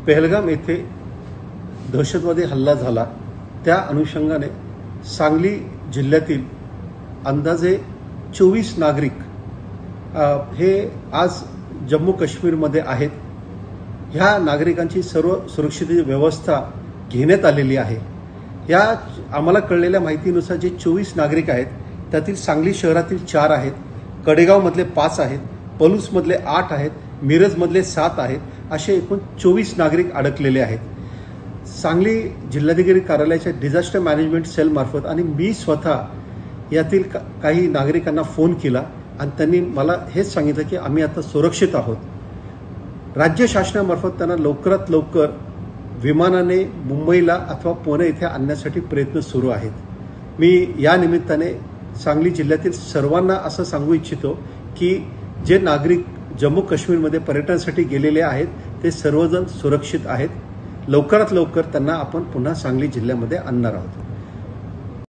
पहलगाम येथे दहशतवादी हल्ला झाला त्या अनुषंगाने सांगली जिल्ह्यातील अंदाजे 24 नागरिक हे आज जम्मू काश्मीरमध्ये आहेत। ह्या नागरिकांची सर्व सुरक्षित व्यवस्था घेण्यात आलेली आहे। या आम्हाला कळलेल्या माहितीनुसार जे 24 नागरिक आहेत त्यातील सांगली शहरातील 4 आहेत, कडेगावमधले 5 आहेत, पलूसमधले 8 आहेत, मिरजमधले 7 आहेत, असे एकूण 24 नागरिक अडकलेले आहेत। सांगली जिल्हाधिकारी कार्यालयाच्या डिझास्टर मॅनेजमेंट सेल मार्फत आणि मी स्वतः यातील काही नागरिकांना फोन केला आणि त्यांनी मला हेच सांगितलं की आम्ही आता सुरक्षित आहोत। राज्य शासनामार्फत त्यांना लवकरात लवकर विमानाने मुंबईला अथवा पुणे येथे आणण्यासाठी प्रयत्न सुरू आहेत। मी या निमित्ताने सांगली जिल्ह्यातील सर्वांना असं सांगू इच्छितो की जे नागरिक जम्मू काश्मीरमध्ये पर्यटनासाठी गेलेले आहेत ते सर्वजण सुरक्षित आहेत। लवकरात लवकर त्यांना आपण पुन्हा सांगली जिल्ह्यामध्ये आणणार आहोत।